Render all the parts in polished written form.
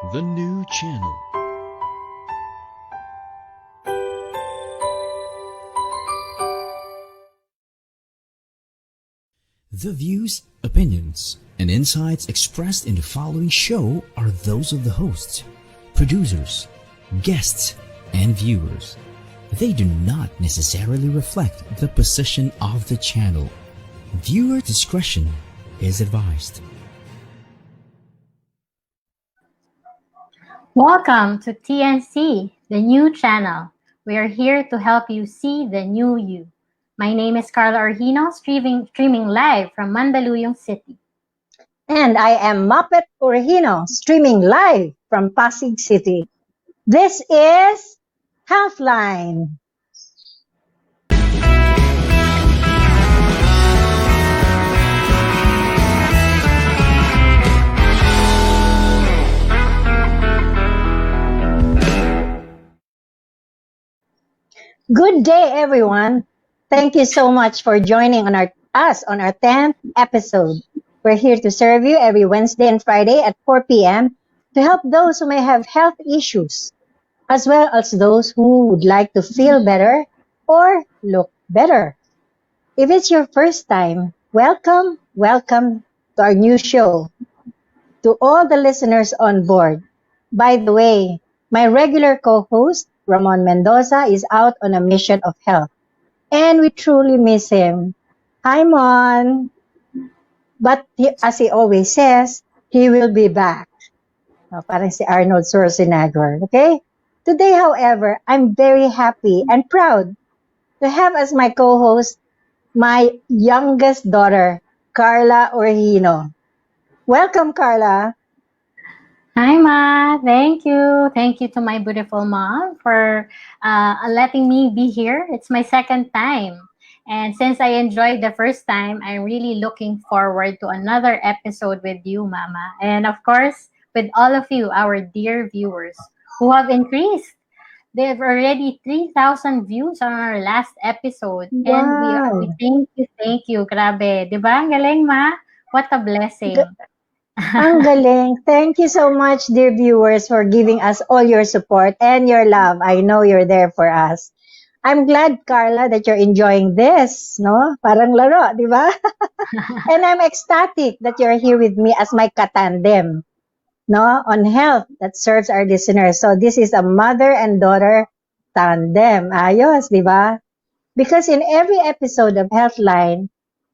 the new channel. The views, opinions, and insights expressed in the following show are those of the hosts, producers, guests, and viewers. They do not necessarily reflect the position of the channel. Viewer discretion is advised. Welcome to TNC, the new channel. We are here to help you see the new you. My name is Carla Orhino, streaming live from Mandaluyong City. And I am Muppet Orhino, streaming live from Pasig City. This is Healthline. Good day, everyone. Thank you so much for joining us on our 10th episode. We're here to serve you every Wednesday and Friday at 4 p.m. to help those who may have health issues, as well as those who would like to feel better or look better. If it's your first time, welcome to our new show. To all the listeners on board. By the way, my regular co-host, Ramon Mendoza, is out on a mission of health. And we truly miss him. Hi, Mon. But as he always says, he will be back. Parang si Arnold Schwarzenegger. Okay? Today, however, I'm very happy and proud to have as my co-host my youngest daughter, Carla Orhino. Welcome, Carla. Hi, Ma. Thank you. Thank you to my beautiful mom for letting me be here. It's my second time. And since I enjoyed the first time, I'm really looking forward to another episode with you, Mama. And of course, with all of you, our dear viewers, who have increased. They have already 3,000 views on our last episode. Wow. And we thank you. Grabe. Diba? Ang galing, Ma. What a blessing. Ang galing. Thank you so much, dear viewers, for giving us all your support and your love. I know you're there for us. I'm glad, Carla, that you're enjoying this, no? Parang laro, di ba? And I'm ecstatic that you're here with me as my katandem, no? On health that serves our listeners. So this is a mother and daughter tandem. Ayos, di ba? Because in every episode of Healthline,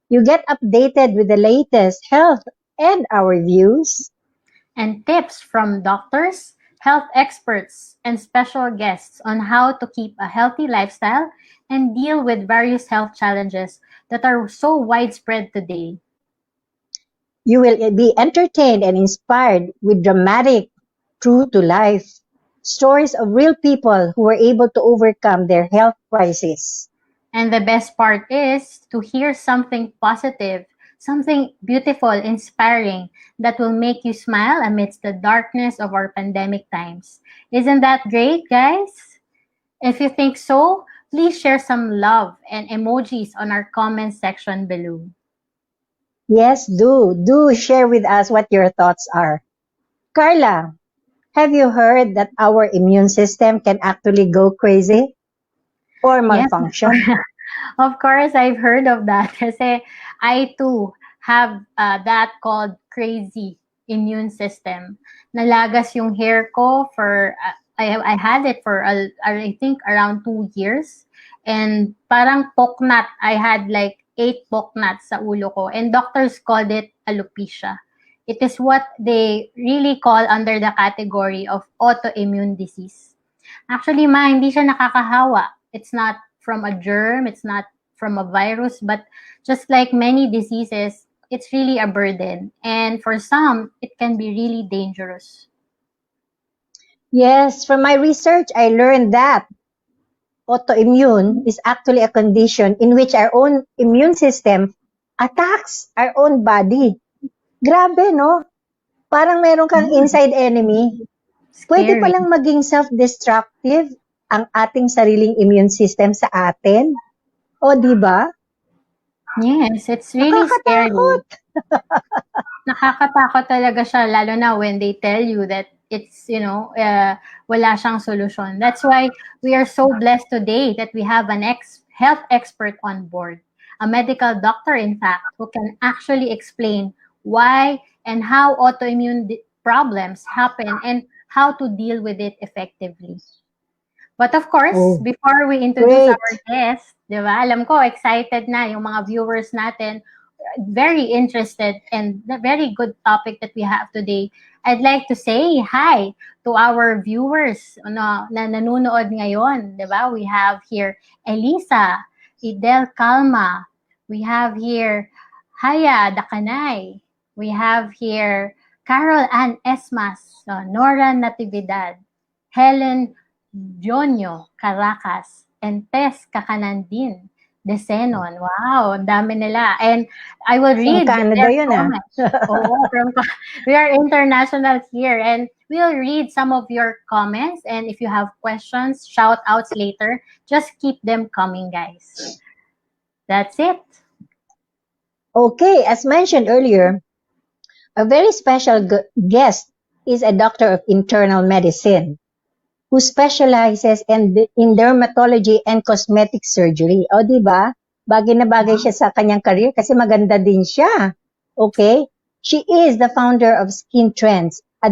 you get updated with the latest health and our views. And tips from doctors, health experts, and special guests on how to keep a healthy lifestyle and deal with various health challenges that are so widespread today. You will be entertained and inspired with dramatic, true-to-life stories of real people who were able to overcome their health crisis. And the best part is to hear something positive, something beautiful, inspiring, that will make you smile amidst the darkness of our pandemic times. Isn't that great, guys? If you think so, please share some love and emojis on our comment section below. Yes, do share with us what your thoughts are. Carla, have you heard that our immune system can actually go crazy or malfunction? Yes, of course, I've heard of that. Kasi I too have that called crazy immune system. Nalagas yung hair ko for, I had it for, I think, around 2 years. And parang poknat. I had like 8 poknats sa ulo ko. And doctors called it alopecia. It is what they really call under the category of autoimmune disease. Actually, Ma, hindi siya nakakahawa. It's not from a germ, it's not from a virus, but just like many diseases, it's really a burden. And for some, it can be really dangerous. Yes, from my research, I learned that autoimmune is actually a condition in which our own immune system attacks our own body. Grabe, no? Parang meron kang inside enemy. Pwede Scary. palang maging self-destructive ang ating sariling immune system sa atin. O, di ba? Yes, it's really scary. Nakakatakot. Nakakatakot talaga siya, lalo na when they tell you that it's, wala siyang solution. That's why we are so blessed today that we have an health expert on board, a medical doctor, in fact, who can actually explain why and how autoimmune problems happen and how to deal with it effectively. But of course, Oh, before we introduce great. our guest, di ba, alam ko, excited na yung mga viewers natin, very interested, and the very good topic that we have today. I'd like to say hi to our viewers na nanonood ngayon. Di ba? We have here Elisa, Idel Calma. We have here Haya Dakanay. We have here Carol Ann Esmas, Nora Natividad, Helen Jonyo Caracas, and Tess Kakanandin Desenon. Wow, ang dami nila. And I will From read Canada their yun ah. comments. Oo, we are international here, and we'll read some of your comments. And if you have questions, shout outs later, just keep them coming, guys. That's it. Okay, as mentioned earlier, a very special guest is a doctor of internal medicine who specializes in dermatology and cosmetic surgery. O, di ba? Bagay na bagay siya sa kanyang career kasi maganda din siya. Okay? She is the founder of Skin Trends, a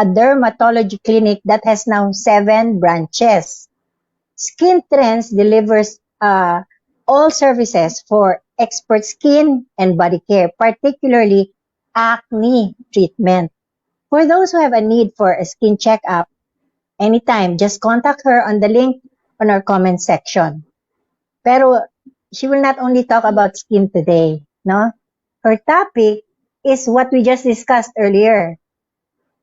dermatology clinic that has now 7 branches. Skin Trends delivers all services for expert skin and body care, particularly acne treatment. For those who have a need for a skin checkup, anytime, just contact her on the link on our comment section. Pero she will not only talk about skin today, no? Her topic is what we just discussed earlier,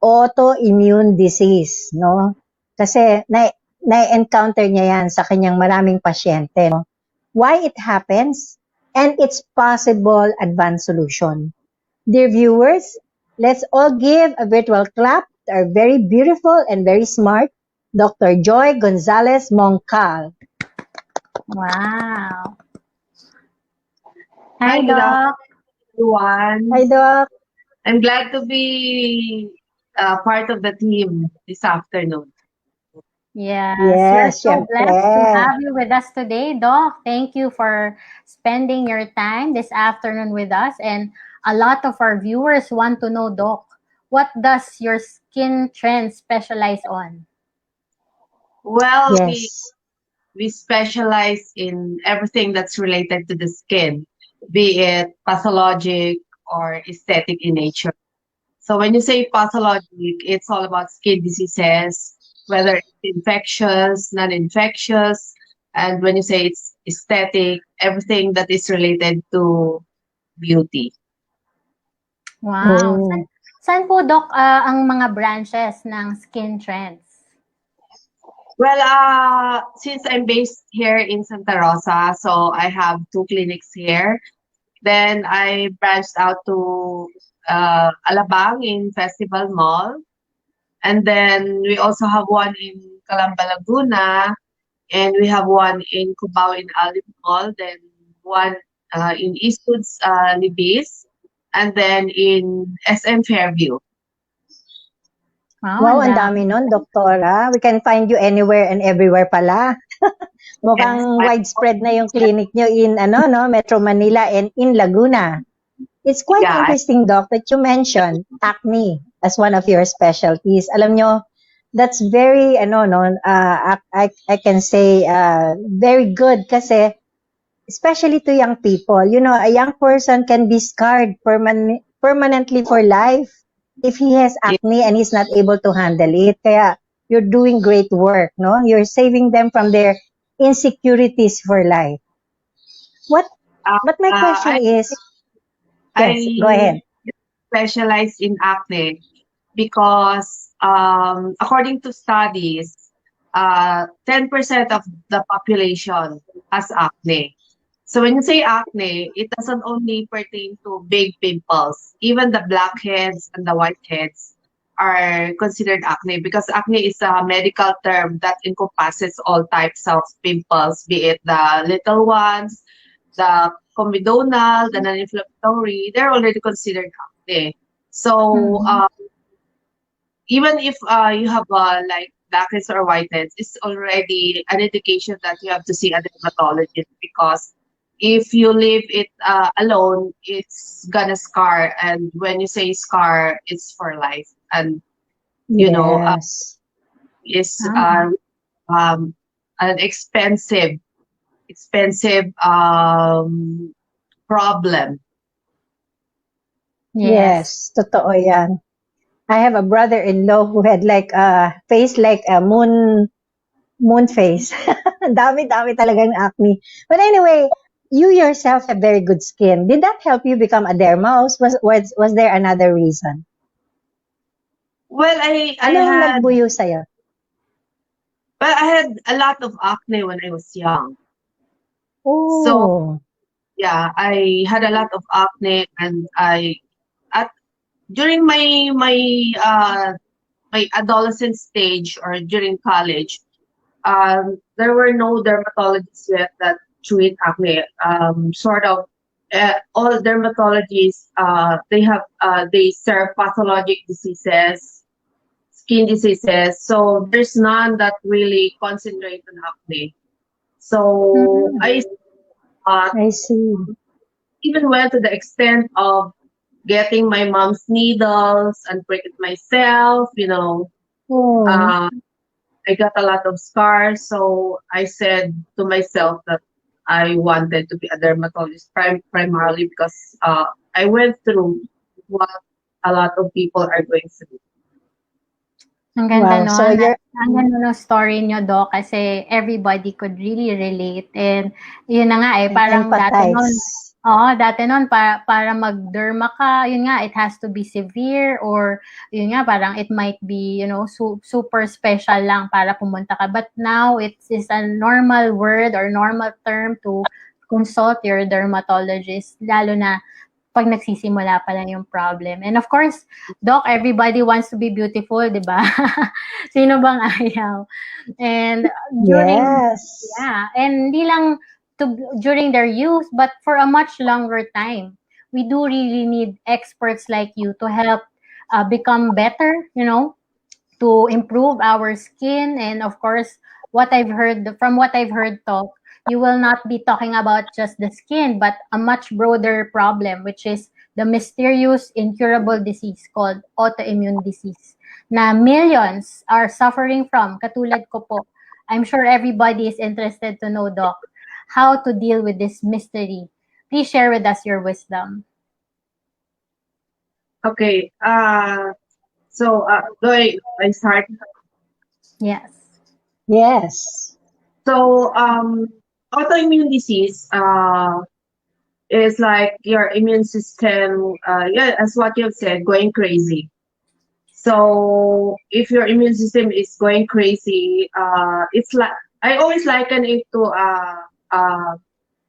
autoimmune disease, no? Kasi na-encounter niya yan sa kanyang maraming pasyente, no? Why it happens and its possible advanced solution. Dear viewers, let's all give a virtual clap to our very beautiful and very smart Dr. Joy Gonzalez Moncal. Wow. Hi, Hi, good Doc. everyone. Hi, Doc. I'm glad to be part of the team this afternoon. Yes, we're Yes, so blessed to syempre. have you with us today, Doc. Thank you for spending your time this afternoon with us. And a lot of our viewers want to know, Doc, what does your Skin Trend specialize on? Well, Yes. we specialize in everything that's related to the skin, be it pathologic or aesthetic in nature. So when you say pathologic, it's all about skin diseases, whether it's infectious, non-infectious, and when you say it's aesthetic, everything that is related to beauty. Wow. Oh, Saan po, Doc, ang mga branches ng Skin Trends? Well, since I'm based here in Santa Rosa, so I have 2 clinics here. Then I branched out to Alabang in Festival Mall. And then we also have one in Calamba, Laguna. And we have one in Cubao in Alib Mall. Then one in Eastwood's Libis. And then in SM Fairview. wow, ang dami nun, doktora. We can find you anywhere and everywhere pala. Mukhang widespread na yung clinic nyo in Metro Manila and in Laguna. It's quite Yeah. interesting, Doc, that you mentioned acne as one of your specialties. Alam nyo, that's very, I can say, very good kasi, especially to young people, a young person can be scarred permanently for life if he has acne and he's not able to handle it. Kaya, you're doing great work, no? You're saving them from their insecurities for life. But my question is, yes, go ahead. Specialize in acne because according to studies, 10% of the population has acne. So when you say acne, it doesn't only pertain to big pimples. Even the blackheads and the whiteheads are considered acne because acne is a medical term that encompasses all types of pimples, be it the little ones, the comedonal, the non-inflammatory, they're already considered acne. So even if you have like blackheads or whiteheads, it's already an indication that you have to see a dermatologist, because if you leave it alone, it's gonna scar. And when you say scar, it's for life. And you know, Yes. is Ah, um, an expensive problem. yes. Yes. Totoo yan. I have a brother-in-law who had like a face like a moon face. Dami-dami talagang acne. But anyway, you yourself have very good skin. Did that help you become a derma? Or was there another reason? Well, I Anong had nagbuyo sa'yo? a lot of acne when I was young. So Oh, yeah, I had a lot of acne, and I at during my adolescent stage, or during college, there were no dermatologists yet that treat acne. Sort of, all dermatologists, they serve pathologic diseases, skin diseases. So there's none that really concentrate on acne. So Mm, I uh, I see. even went to the extent of getting my mom's needles and prick it myself. Oh, Uh, I got a lot of scars, so I said to myself that I wanted to be a dermatologist, primarily because I went through what a lot of people are going through. ang ganda wow. So nun. you're, Ang ganda nung story niyo, Doc, kasi everybody could really relate. And yun na nga eh, and parang dati nun, empathize. dati nun, para mag-derma ka, yun nga, it has to be severe, or yun nga, parang it might be, super special lang para pumunta ka. But now, it's a normal word or normal term to consult your dermatologist, lalo na pag nagsisimula pa lang yung problem. And of course, Doc, everybody wants to be beautiful, di ba? Sino bang ayaw? And during, Yes. yeah, and hindi lang during their youth, but for a much longer time. We do really need experts like you to help become better, to improve our skin. And of course, what I've heard talk, you will not be talking about just the skin, but a much broader problem, which is the mysterious incurable disease called autoimmune disease na millions are suffering from, katulad ko po. I'm sure everybody is interested to know, Doc, how to deal with this mystery. Please share with us your wisdom. Okay, so I start? Yes. Yes. So autoimmune disease is like your immune system, yeah, as what you've said, going crazy. So if your immune system is going crazy, it's like, I always liken it to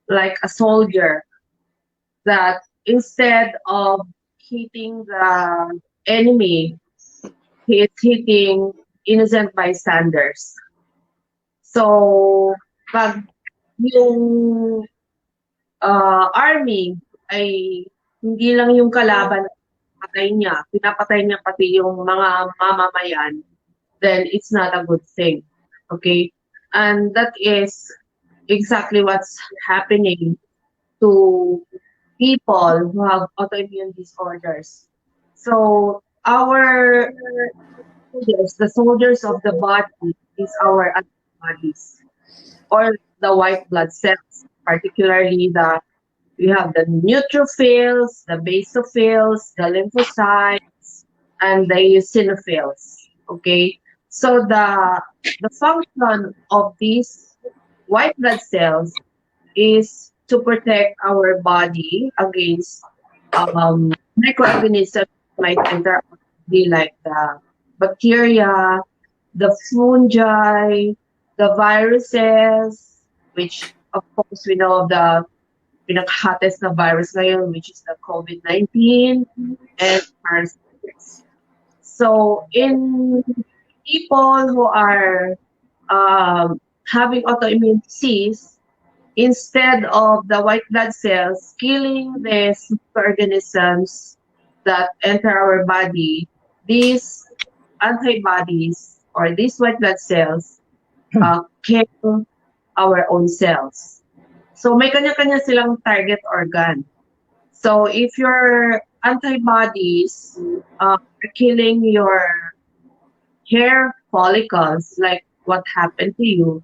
like a soldier that instead of hitting the enemy, he is hitting innocent bystanders. So pag yung army ay hindi lang yung kalaban patay niya, pinapatay niya pati yung mga mamamayan, then it's not a good thing. Okay? And that is exactly what's happening to people who have autoimmune disorders. So our soldiers, the soldiers of the body, is our antibodies, or the white blood cells, particularly we have the neutrophils, the basophils, the lymphocytes, and the eosinophils. Okay, so the function of these white blood cells is to protect our body against microorganisms that might enter our body, like the bacteria, the fungi, the viruses, which of course we know the pinaka-hottest na virus ngayon, which is the COVID-19 and parasites. So in people who are having autoimmune disease, instead of the white blood cells killing these microorganisms that enter our body, these antibodies or these white blood cells kill our own cells. So may kanya-kanya silang target organ. So if your antibodies are killing your hair follicles, like what happened to you,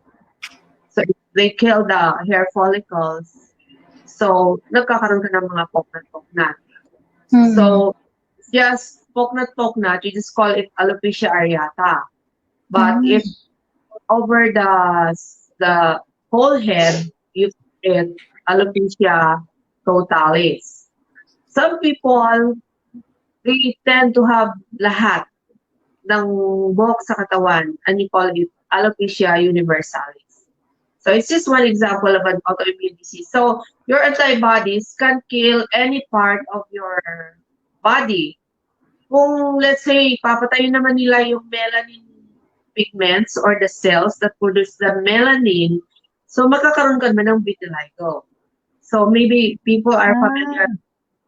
so if they kill the hair follicles, so nagkakaroon ka ng mga poknat-poknat. So just poknat-poknat, you just call it alopecia areata. But if over the whole head, you call it alopecia totalis. Some people, they tend to have lahat ng buhok sa katawan, and you call it alopecia universalis. So it's just one example of an autoimmune disease. So your antibodies can kill any part of your body. Kung let's say, papatayin naman nila yung melanin pigments or the cells that produce the melanin, so magkakaroon ka naman ng vitiligo. So maybe people are familiar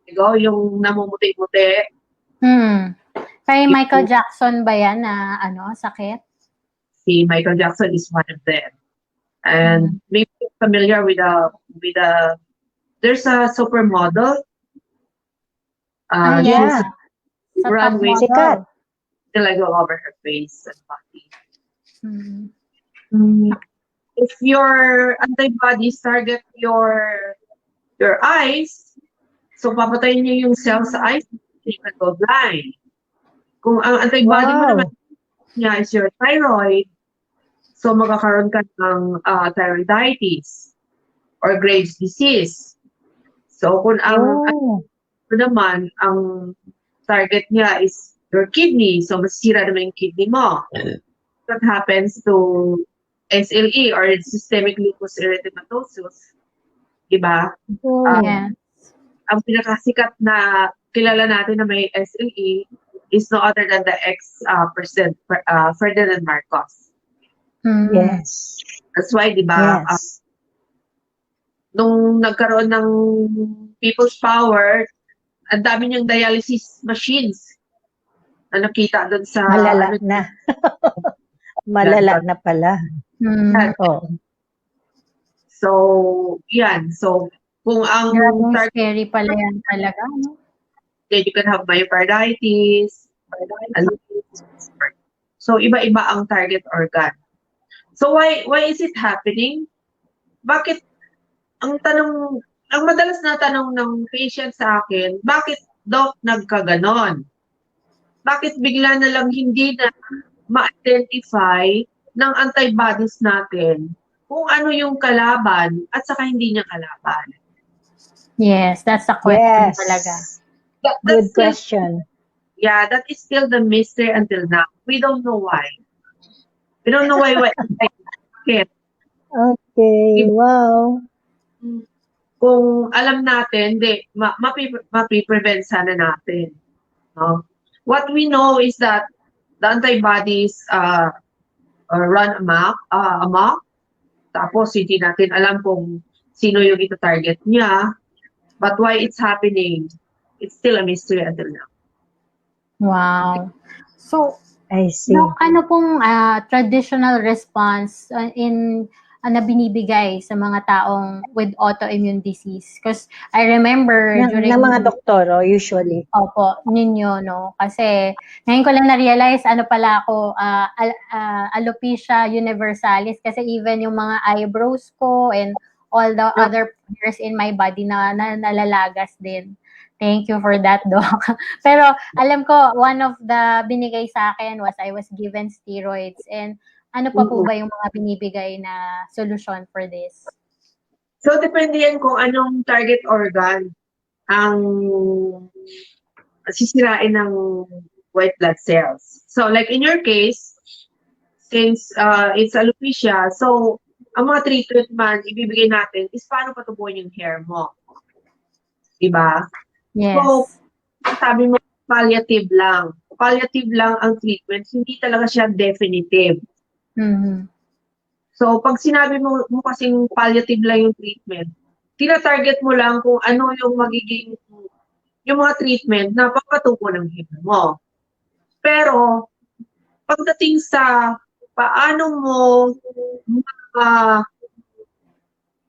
with yung namumuti-muti. Kay Michael Jackson ba yan na sakit? Si Michael Jackson is one of them. And maybe familiar with there's a supermodel. Yeah. She's run with Sikat. vitiligo over her face and body. If your antibodies target your eyes, so papatayin niyo yung cells sa eyes, you can go blind. Kung ang antibody mo naman niya is your thyroid, so magkakaroon ka ng thyroiditis or Graves' disease. So kung naman, ang target niya is your kidney, so masisira naman yung kidney mo. That happens to SLE or systemic lupus erythematosus. Diba? Yes. Ang pinakasikat na kilala natin na may SLE is no other than the ex-president Ferdinand Marcos. Yes. That's why, diba, Yes. nung nagkaroon ng people's power, ang dami niyang dialysis machines na nakita doon sa... Malala na. Malala na pala. Oh. So, yan. So, kung ang scary pala yan talaga, no? Then you can have myocarditis. So, iba-iba ang target organ. So, why is it happening? Bakit, ang madalas na tanong ng patient sa akin, bakit, Doc, nagkaganon? Bakit bigla na lang hindi na ma-identify ng antibodies natin kung ano yung kalaban at saka hindi niya kalaban? Yes, that's the question talaga. Good question. Yeah, that is still the mystery until now. We don't know why. We don't know why. Okay, wow. Kung alam natin, mapiprevent sana natin. No? What we know is that the antibodies run amok. Tapos hindi natin alam kung sino yung ito-target niya. But why it's happening, it's still a mystery until now. Wow. So, I see. ano pong traditional response na binibigay sa mga taong with autoimmune disease? Because I remember during... ng mga doktor, usually. Opo, ninyo, no? Kasi ngayon ko lang na-realize, pala ako, alopecia universalis. Kasi even yung mga eyebrows ko and all the other hairs in my body na nalalagas din. Thank you for that, Doc. Pero alam ko, one of the binigay sa akin was I was given steroids. And ano pa po ba yung mga binibigay na solution for this? So, depende yan kung anong target organ ang sisirain ng white blood cells. So, like in your case, since it's alopecia, so ang mga treatment man ibibigay natin is paano patubuhin yung hair mo. Diba? Yes. So, sabi mo, palliative lang. Palliative lang ang treatment, hindi talaga siya definitive. So, pag sinabi mo kasing palliative lang yung treatment, tina-target mo lang kung ano yung magiging, yung mga treatment na pagpatubo ng hair mo. Pero, pagdating sa paano mo ma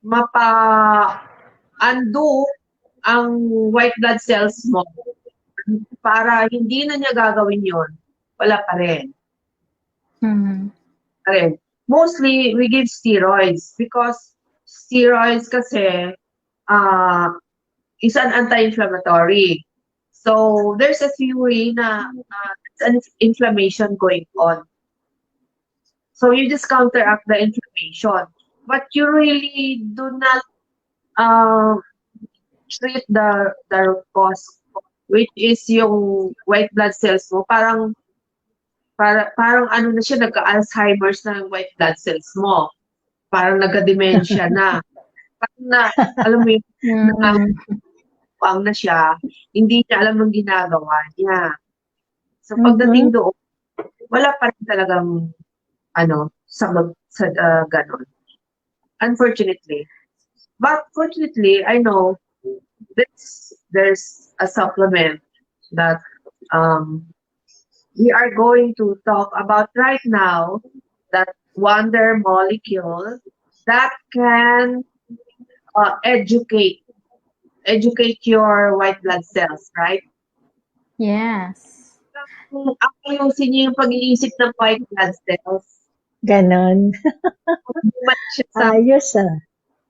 mapa-undo ang white blood cells mo para hindi na niya gagawin yon, wala pa rin. Mhm. Pa rin. Mostly, we give steroids because steroids kasi is an anti-inflammatory. So, there's a theory na it's an inflammation going on. So, you just counteract the inflammation. But you really do not treat the root cause, which is yung white blood cells mo. Parang ano na siya, nagka-Alzheimer's na yung white blood cells mo. Parang nagka-dementia na. Parang na, alam mo yun, na siya, hindi niya alam ang ginagawa niya. So, pagdating doon, wala pa rin talagang, sagot sa ganon. Unfortunately. But fortunately, I know there's a supplement that we are going to talk about right now, that wonder molecule that can educate your white blood cells, right? Yes. Kung ayusin niyo yung pag-iisip ng white blood cells, Ganon. bumalik siya sa Ayos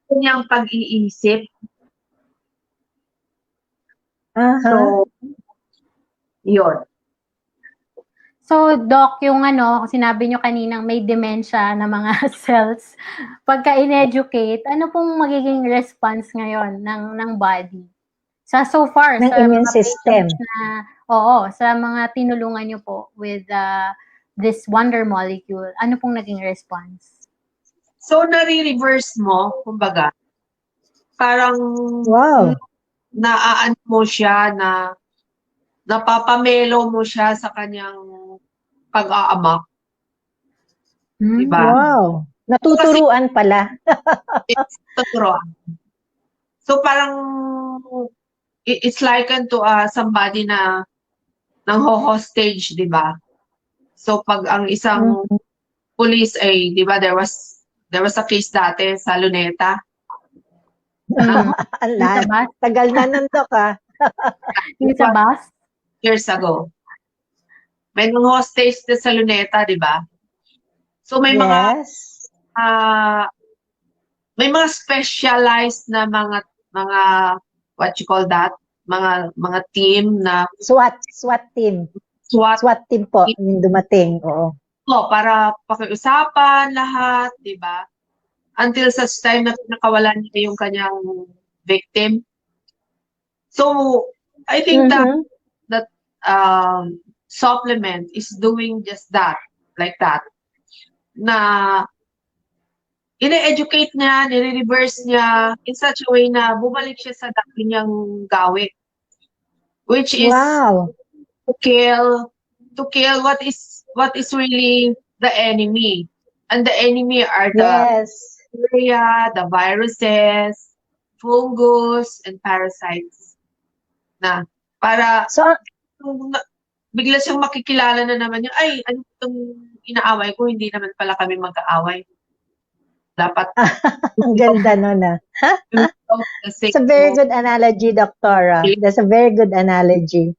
kanyang pag-iisip. Aha. So, yun. So, Doc, yung sinabi nyo kaninang may dementia na mga cells, pagka in-educate, ano pong magiging response ngayon ng body? So far, Ng sa immune mga system. patients sa mga tinulungan nyo po with this wonder molecule, ano pong naging response? So, nare-reverse mo, kumbaga, parang Wow. naaan mo siya, napapamelo mo siya sa kanyang pag-aamak. Diba? Wow. Natuturuan pala. Tuturuan. So, parang it's likened to somebody na nang hostage, di ba? So, pag ang isang police ay, di ba, there was a case dati sa Luneta. Tagal na nandok Yung sa bus? Years ago. May nang hostage na sa Luneta, di ba? So, may mga specialized na mga what you call that? Mga team na SWAT team. SWAT team po yung dumating. Oo. Para pakiusapan lahat, 'di ba? Until such time na pinakawalan niya yung kanyang victim. So, I think that supplement is doing just that, like that. Na ine-educate niya, nire-reverse niya in such a way na bumalik siya sa dati niyang gawi. Which is to kill what is really the enemy. And the enemy are the bacteria, the viruses, fungus, and parasites. Na para bigla siyang makikilala na naman niya, ay, ano itong inaaway ko, hindi naman pala kami magkaaway. Dapat. Ang ganda nun It's a very good analogy, Doctora. That's a very good analogy.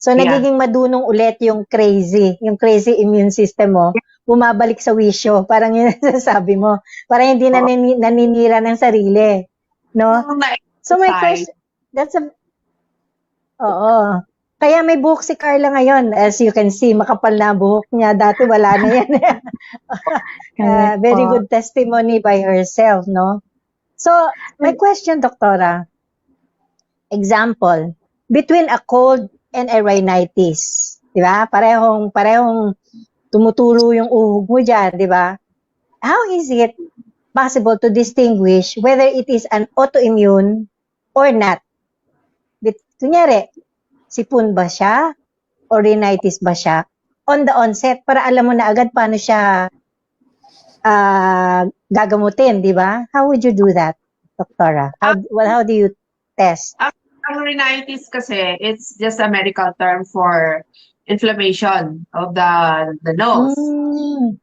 So, nagiging madunong ulit yung crazy immune system mo, bumabalik sa wisyo. Parang yun sasabi mo. Parang hindi na naninira ng sarili. No? So, my question, kaya may buhok si Carla ngayon. As you can see, makapal na buhok niya. Dati wala na yan. Very good testimony by herself, no? So, my question, Doctora, example, between a cold and a rhinitis, di ba? Parehong tumutulo yung uhog mo dyan, di ba? How is it possible to distinguish whether it is an autoimmune or not? Kunyari, sipon ba siya? O rhinitis ba siya? On the onset, para alam mo na agad paano siya gagamutin, di ba? How would you do that, Doctora? How do you test? Ang rhinitis kasi, it's just a medical term for inflammation of the nose. Mm,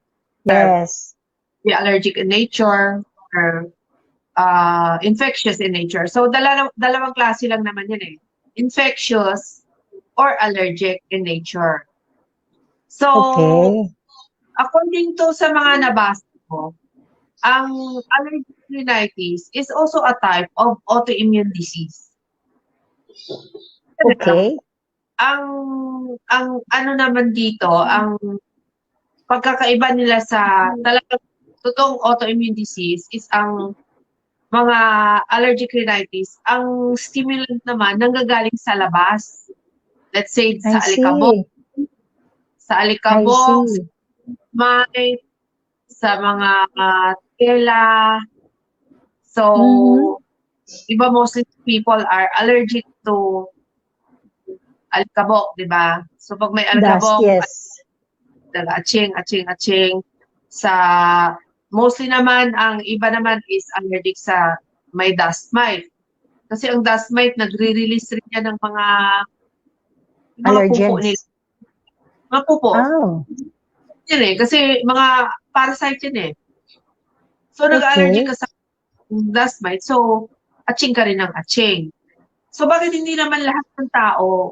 Or yes. be allergic in nature or infectious in nature. So dalawang klase lang naman yun eh. Infectious or allergic in nature. So, Okay. according to sa mga nabasa ko, ang allergic rhinitis is also a type of autoimmune disease. Okay. Ang ang ano naman dito, ang pagkakaiba nila sa talagang totoong autoimmune disease is ang mga allergic rhinitis, ang stimulant naman nanggagaling sa labas. Let's say I see. sa I alikabok, sa see. mite, sa mga tela. Mm-hmm. So, iba mostly people are allergic to alikabok, di ba? So, pag may Dust, alikabok, yes. aching. Sa, mostly naman, ang iba naman is allergic sa may dust mite. Kasi ang dust mite, nagre-release rin yan ng mga pupo nila. Allergens. Mga pupo. Oh, Yun eh, kasi mga parasite yun eh. So, nag-allergic okay. ka sa dust mite, so, aching ka rin ng aching. So, bakit hindi naman lahat ng tao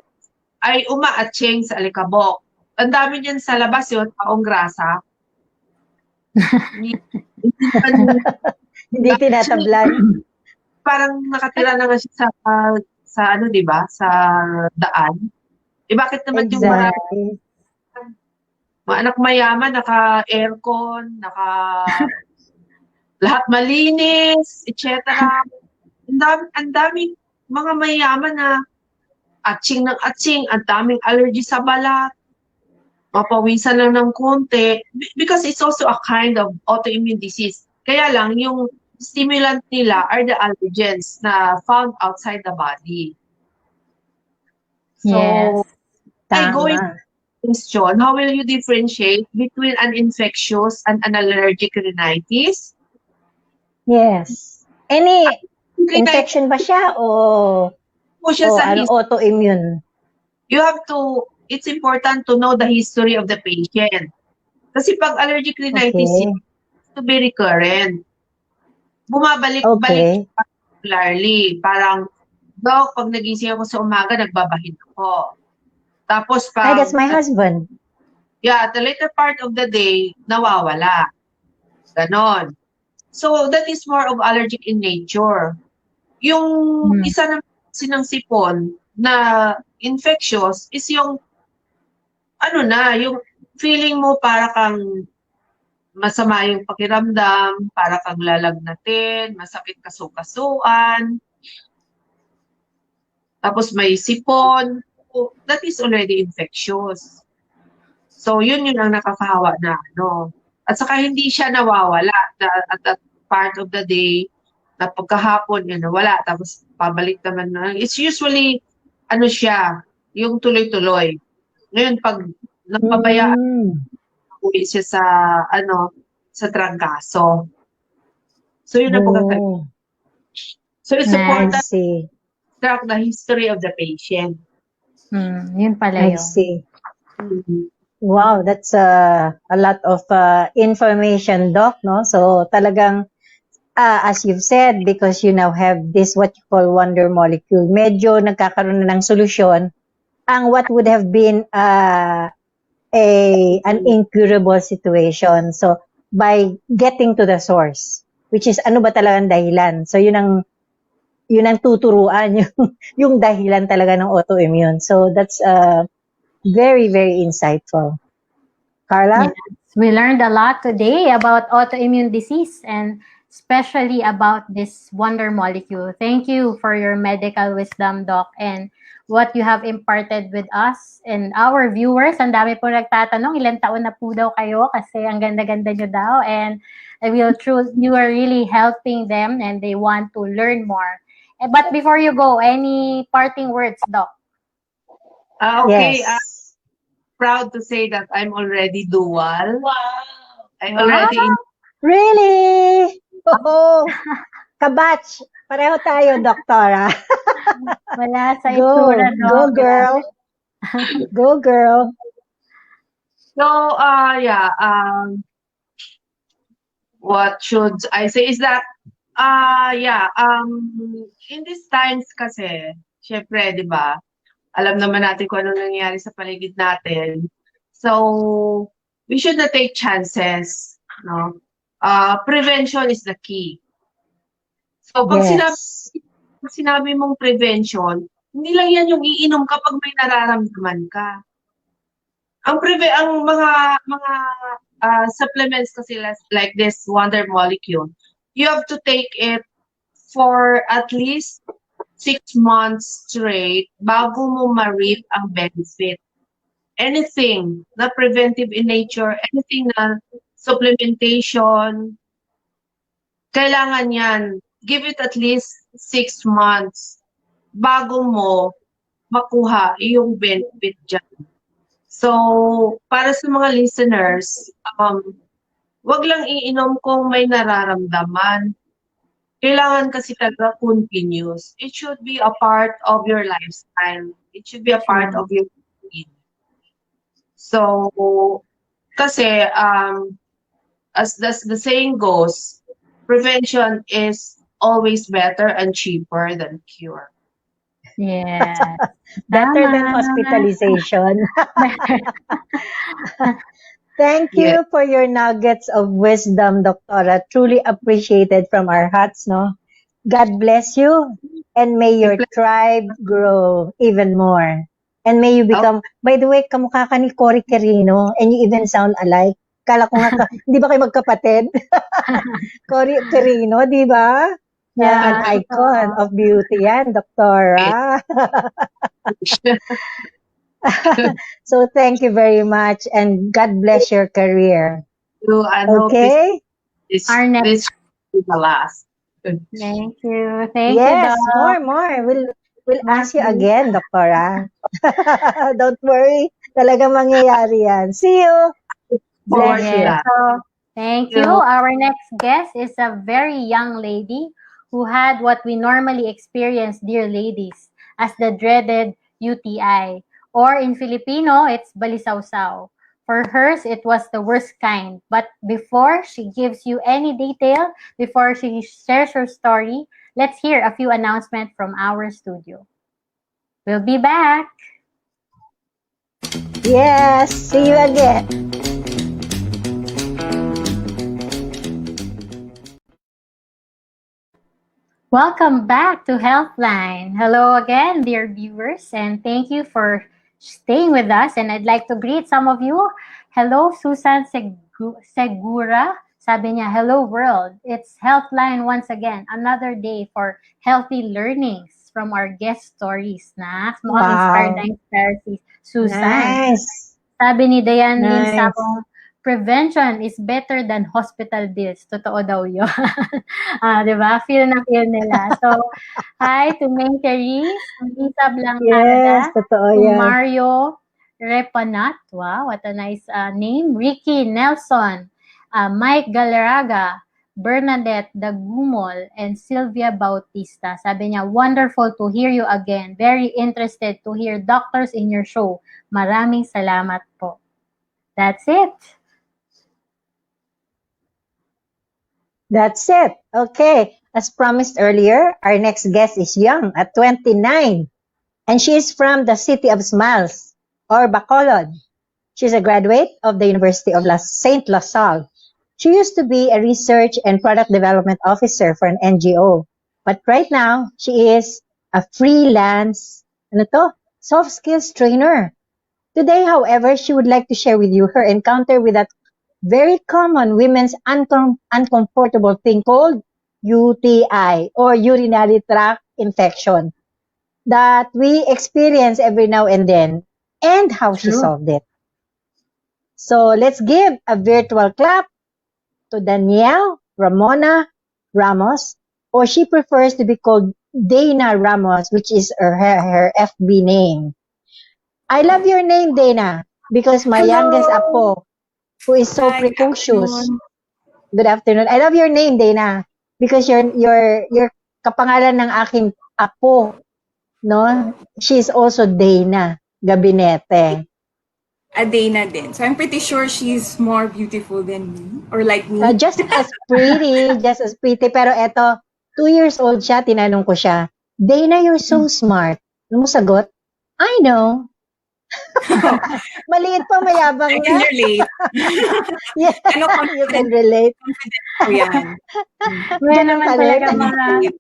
ay uma-aching sa alikabok? Ang dami niyan sa labas yun, taong grasa. Hindi naman, Hindi actually, tinatablan. parang nakatira na nga siya sa ano, di ba? Sa daan. Eh, bakit naman yung marami, Exactly. mga anak mayaman, naka-aircon, lahat malinis, etc. Ang daming mga mayaman na atching ng atching, ang daming allergy sa balat, mapawisan lang ng konti, because it's also a kind of autoimmune disease. Kaya lang, yung stimulant nila are the allergens na found outside the body. Yes. So, by going Tama. question, how will you differentiate between an infectious and an allergic rhinitis? Yes. Any Rhinitis infection ba siya po siya o sa ano, autoimmune? you have to, it's important to know the history of the patient. Kasi pag allergic rhinitis, Okay. it's to be recurrent. Bumabalik-balik Okay. regularly. Parang, Doc, pag nagising ako sa umaga, nagbabahin ako. Tapos Hi, that's pag, my husband. the later part of the day, nawawala. Ganon. So, that is more of allergic in nature. Yung isa na sinang sipon na infectious is yung yung feeling mo para kang masama yung pakiramdam, para kang lalagnatin, masakit kasukasuan, tapos may sipon. So, that is already infectious. So, yun ang nakakahawa na ano. At saka hindi siya nawawala at that part of the day na pagkahapon yun nawala. Tapos pabalik naman na. It's usually, siya, yung tuloy-tuloy. Ngayon, pag napabayaan, Mm. uwi siya sa trangkaso. So, yun ang pagkakaiba. Oh, So, it's Nice. I important see. to track the history of the patient. Yun pala I yun. see. Mhm. Wow, that's a lot of information, Doc, no? So talagang, as you've said, because you now have this what you call wonder molecule, medyo nagkakaroon na ng solusyon ang what would have been an incurable situation. So by getting to the source, which is ano ba talagang dahilan? So yun ang tuturuan yung dahilan talaga ng autoimmune. So that's very, very insightful. Carla? Yes. We learned a lot today about autoimmune disease and especially about this wonder molecule. Thank you for your medical wisdom, Doc, and what you have imparted with us and our viewers. Ang dami po nagtatanong, ilang taon na po daw kayo kasi ang ganda-ganda nyo daw. And you are really helping them and they want to learn more. But before you go, any parting words, Doc? Okay, Yes. proud to say that I'm already dual. Wow! I'm already in Really? Oo. Kabatch. Pareho tayo, doktora. Wala sa Go. itsura, Go, Doc. girl. Go, girl. So, yeah, what should I say is that, yeah, in these times kasi, syempre, di ba, alam naman natin kung ano nangyayari sa paligid natin. So, we should not take chances, no? Prevention is the key. So, Yes. pag sinabi mong prevention, hindi lang yan yung iinom kapag may nararamdaman ka. Ang mga supplements kasi like this Wonder Molecule, you have to take it for at least 6 months straight bago mo ma-reap ang benefit. Anything na preventive in nature, anything na supplementation, kailangan yan. Give it at least 6 months bago mo makuha yung benefit dyan. So, para sa mga listeners, wag lang iinom kung may nararamdaman. Kailangan kasi talaga continuous. It should be a part of your lifestyle. It should be a part of your routine. So, kasi as the saying goes, prevention is always better and cheaper than cure. Yes. Better than Tama. hospitalization. Thank Yes. you for your nuggets of wisdom, Doctora. Truly appreciated from our hearts, no? God bless you, and may your tribe grow even more. And may you become, by the way, kamukha ka ni Cory Quirino, and you even sound alike. Kala ko nga, di ba kayo magkapatid? Cory Quirino, di ba? Yeah, An icon of beauty yan, Doctora. So thank you very much, and God bless your career. So, I hope Okay? Our next- this is the last. Thank you. Thank you, Yes, Doc. more. We'll ask you again, Doctora. Don't worry. Talagang mangyayari yan. See you. Bless Forward to you. that. So, thank you. Our next guest is a very young lady who had what we normally experience, dear ladies, as the dreaded UTI. Or in Filipino, it's balisawsaw. For hers, it was the worst kind. But before she gives you any detail, before she shares her story, let's hear a few announcements from our studio. We'll be back. Yes, see you again. Welcome back to Healthline. Hello again, dear viewers, and thank you for staying with us. And I'd like to greet some of you. Hello, Susan Segura. Sabi niya, hello world. It's Healthline once again. Another day for healthy learnings from our guest stories. Na mukhang inspired na inspired si Susan. Nice. Sabi ni Dayan Lin Nice. Sapong, prevention is better than hospital bills. Totoo daw yun. Di ba? Feel na feel nila. So, hi to Maine Caris, Lisa Blancada, Yes, totoo to yan. Mario Repanat. Wow, what a nice name. Ricky Nelson, Mike Galeraga, Bernadette Dagumol, and Sylvia Bautista. Sabi niya, wonderful to hear you again. Very interested to hear doctors in your show. Maraming salamat po. That's it. That's it. Okay. As promised earlier, our next guest is young at 29. And she is from the City of Smiles, or Bacolod. She's a graduate of the University of St. La Salle. She used to be a research and product development officer for an NGO. But right now, she is a freelance soft skills trainer. Today, however, she would like to share with you her encounter with that very common women's uncomfortable thing called UTI, or urinary tract infection, that we experience every now and then, and how she True. solved it. So let's give a virtual clap to Danielle Ramona Ramos, or she prefers to be called Dana Ramos, which is her FB name. I love your name, Dana, because my youngest apo, who is so Hi, precocious. Good afternoon. I love your name, Dana, because your kapangalan ng aking apo, no? She's also Dana. gabinete. Dana din. So I'm pretty sure she's more beautiful than me or like me. Just as pretty, Pero eto, 2 years old siya, tinanong ko siya, Dana, you're so smart. Ano mo sagot? I know. Maliit pa, mayabang I na. can relate. Yeah, Ano, you can confident, relate. confident ko yan. Ganyan Ganun naman ka talaga rin.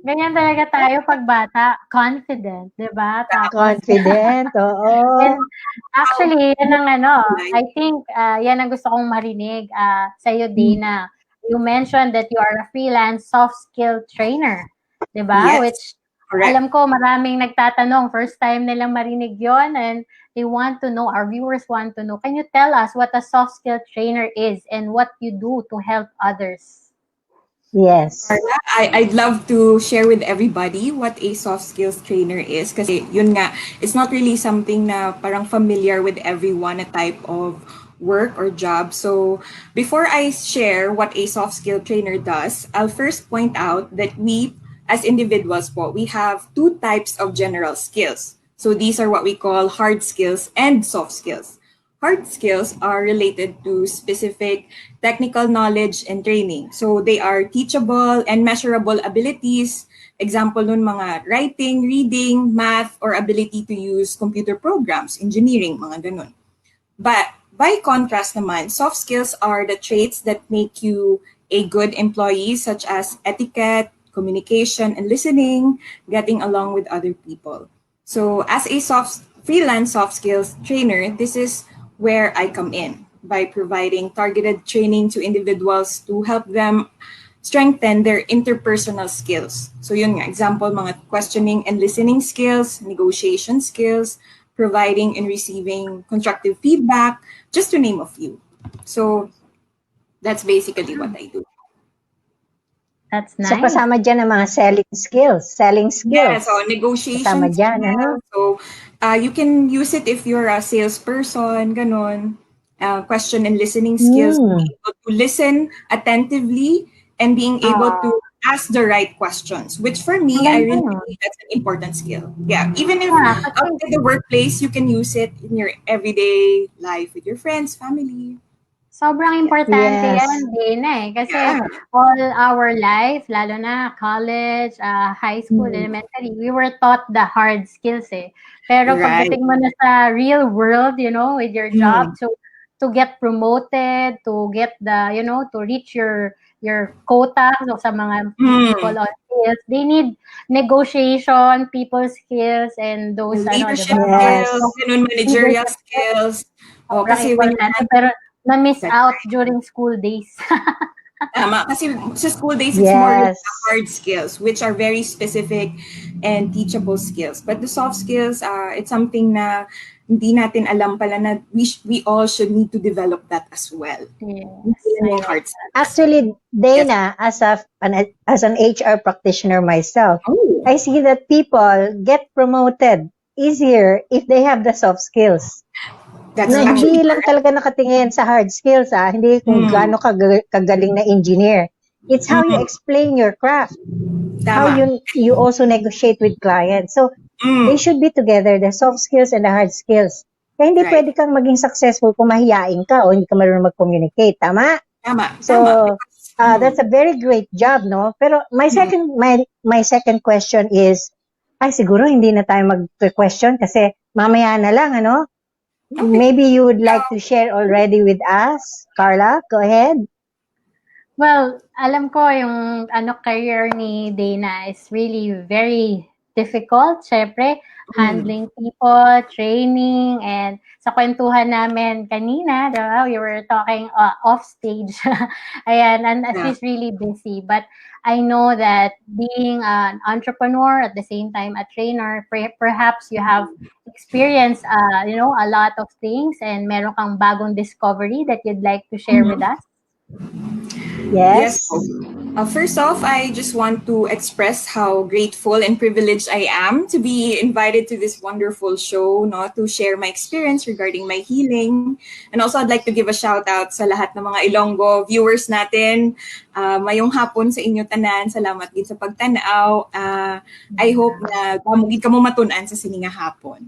ganyan talaga tayo pag bata, confident, 'di ba? Tapos Confident, oo. and actually, yan ang I think yan ang gusto kong marinig sa iyo, Dana. You mentioned that you are a freelance soft skill trainer, 'di ba? Yes, Which correct. alam ko maraming nagtatanong, first time nilang marinig 'yon, and they want to know, our viewers want to know. Can you tell us what a soft skill trainer is and what you do to help others? Yes. Carla, I'd love to share with everybody what a soft skills trainer is kasi yun nga, it's not really something na parang familiar with everyone, a type of work or job. So before I share what a soft skill trainer does, I'll first point out that we as individuals we have two types of general skills. So these are what we call hard skills and soft skills. Hard skills are related to specific technical knowledge and training. So they are teachable and measurable abilities. Example nun mga writing, reading, math, or ability to use computer programs, engineering, mga ganun. But by contrast naman, soft skills are the traits that make you a good employee, such as etiquette, communication, and listening, getting along with other people. So as a freelance soft skills trainer, this is where I come in by providing targeted training to individuals to help them strengthen their interpersonal skills. So yun nga, example, mga questioning and listening skills, negotiation skills, providing and receiving constructive feedback, just to name a few. So that's basically what I do. That's So nice. kasama dyan ang mga selling skills. Yeah, so negotiation Kasama dyan, skills. ano? So you can use it if you're a salesperson, ganon. Question and listening skills, being able to listen attentively and being able to ask the right questions, which for me, I really believe that's an important skill. Yeah, even if outside the workplace, you can use it in your everyday life with your friends, family. Sobrang importante Yes. yan din kasi Yeah. all our life, lalo na college, high school, elementary, we were taught the hard skills Pero Right. pagdating mo na sa real world, with your job, so to get promoted, to get to reach your quota, so sa mga people on sales, they need negotiation, people skills, and those Leadership Yes. skills, ganun, managerial skills. Kasi when importante, pero na-miss out during school days. Tama. Kasi sa school days, it's more Yes. the hard skills, which are very specific and teachable skills. But the soft skills, it's something na hindi natin alam pala na we all should need to develop that as well. Yes. Yung hard skills. Actually, Dana, as an HR practitioner myself, Oh. I see that people get promoted easier if they have the soft skills. That's Na hindi lang talaga nakatingin sa hard skills, hindi kung gaano kagaling na engineer. It's how you explain your craft, how you also negotiate with clients. So, they should be together, the soft skills and the hard skills. Kaya hindi pwede kang maging successful kung mahiyain ka o hindi ka marunong mag-communicate. Tama? Tama. So, that's a very great job, no? Pero my second question is, siguro hindi na tayo mag-question kasi mamaya na lang, ano? Okay. Maybe you would like to share already with us. Carla, go ahead. Well, alam ko yung career ni Dana is really very difficult. Syempre, handling people, training, and sa kwentuhan namin kanina, we were talking off stage. Ayan, and she's really busy. But I know that being an entrepreneur at the same time a trainer, perhaps you have experienced, a lot of things and meron kang bagong discovery that you'd like to share with us. Yes. First off, I just want to express how grateful and privileged I am to be invited to this wonderful show, to share my experience regarding my healing. And also, I'd like to give a shout out sa lahat ng mga Ilonggo viewers natin. Mayong hapon sa inyo tanan. Salamat din sa pagtanaw. I hope na kamugid ka mo matunan sa sininga hapon.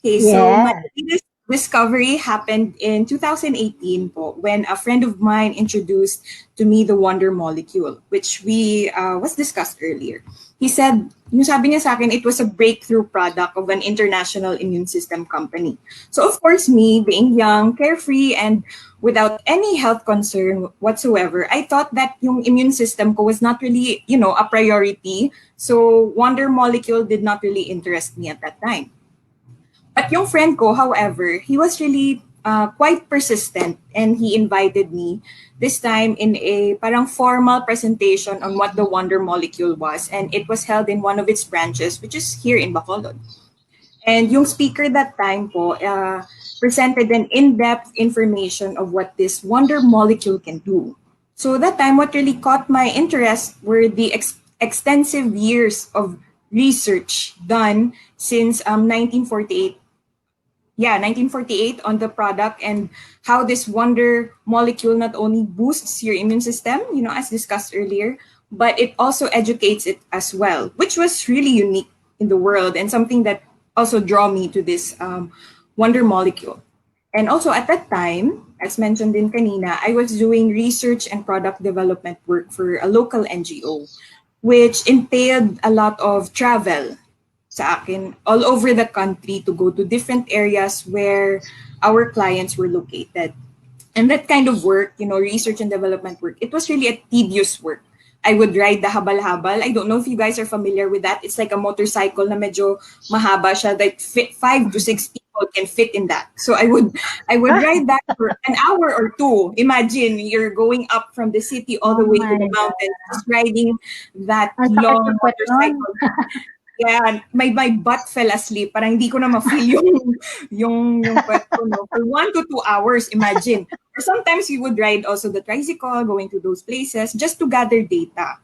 Okay, so my Yeah. latest discovery happened in 2018 po, when a friend of mine introduced to me the wonder molecule, which we was discussed earlier. He said, yung sabi niya sa akin, it was a breakthrough product of an international immune system company. So of course, me being young, carefree, and without any health concern whatsoever, I thought that yung immune system ko was not really, a priority. So wonder molecule did not really interest me at that time. But yung friend ko, however, he was really quite persistent, and he invited me this time in a parang formal presentation on what the wonder molecule was, and it was held in one of its branches, which is here in Bacolod. And yung speaker that time po presented an in-depth information of what this wonder molecule can do. So that time, what really caught my interest were the extensive years of research done since 1948. Yeah, 1948 on the product, and how this wonder molecule not only boosts your immune system, as discussed earlier, but it also educates it as well, which was really unique in the world and something that also draw me to this wonder molecule. And also at that time, as mentioned in kanina, I was doing research and product development work for a local NGO, which entailed a lot of travel sa akin all over the country to go to different areas where our clients were located. And that kind of work, research and development work, it was really a tedious work. I would ride the habal-habal. I don't know if you guys are familiar with that. It's like a motorcycle na medyo mahaba siya, like 5 to 6 people can fit in that. So I would ride that for an hour or two. Imagine you're going up from the city all Oh the way to my the God. mountains, just riding that Ang sakit long ng puwet nun. motorcycle. Yeah, my butt fell asleep. Parang hindi ko na ma-feel yung puwet ko, no? For 1 to 2 hours, imagine. Or sometimes we would ride also the tricycle, going to those places just to gather data,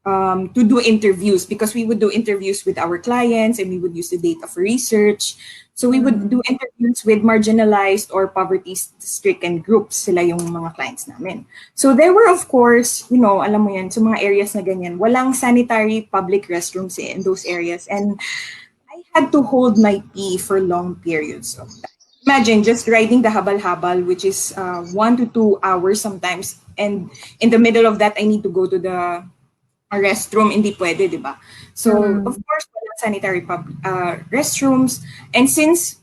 to do interviews, because we would do interviews with our clients and we would use the data for research. So we would do interviews with marginalized or poverty-stricken groups, sila yung mga clients namin. So there were, of course, alam mo yan, sa mga areas na ganyan, walang sanitary public restrooms in those areas. And I had to hold my pee for long periods of time. Imagine just riding the habal-habal, which is 1 to 2 hours sometimes. And in the middle of that, I need to go to the restroom, hindi pwede, di ba? So, of course, walang sanitary restrooms. And since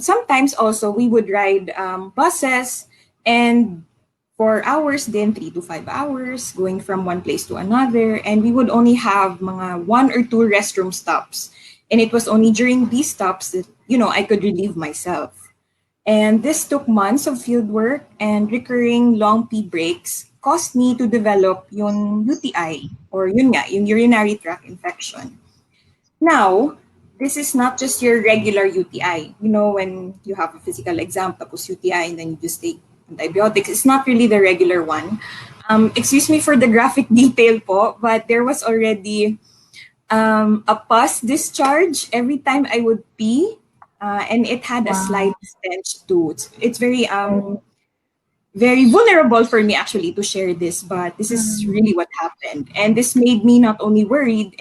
sometimes also we would ride buses, and for hours then 3 to 5 hours going from one place to another, and we would only have mga 1 or 2 restroom stops. And it was only during these stops that, I could relieve myself. And this took months of field work and recurring long pee breaks caused me to develop yung UTI, or yun nga, yung urinary tract infection. Now, this is not just your regular UTI. When you have a physical exam, tapos UTI, and then you just take antibiotics. It's not really the regular one. Excuse me for the graphic detail po, but there was already a pus discharge every time I would pee. And it had a slight stench too. It's very very vulnerable for me actually to share this, but this is really what happened. And this made me not only worried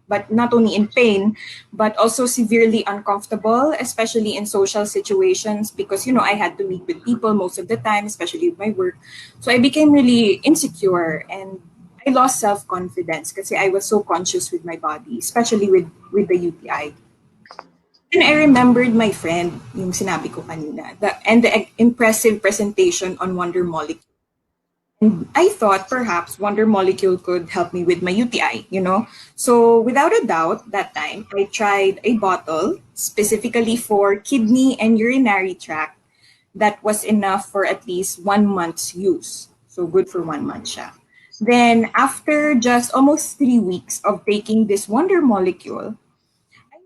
but not only in pain, but also severely uncomfortable, especially in social situations, because I had to meet with people most of the time, especially with my work. So I became really insecure, and I lost self-confidence because I was so conscious with my body, especially with the UTI. And I remembered my friend, yung sinabi ko kanina, and the impressive presentation on Wonder Molecule. And I thought perhaps Wonder Molecule could help me with my UTI. So without a doubt, that time, I tried a bottle specifically for kidney and urinary tract that was enough for at least 1 month's use. So good for 1 month siya. Then after just almost 3 weeks of taking this Wonder Molecule,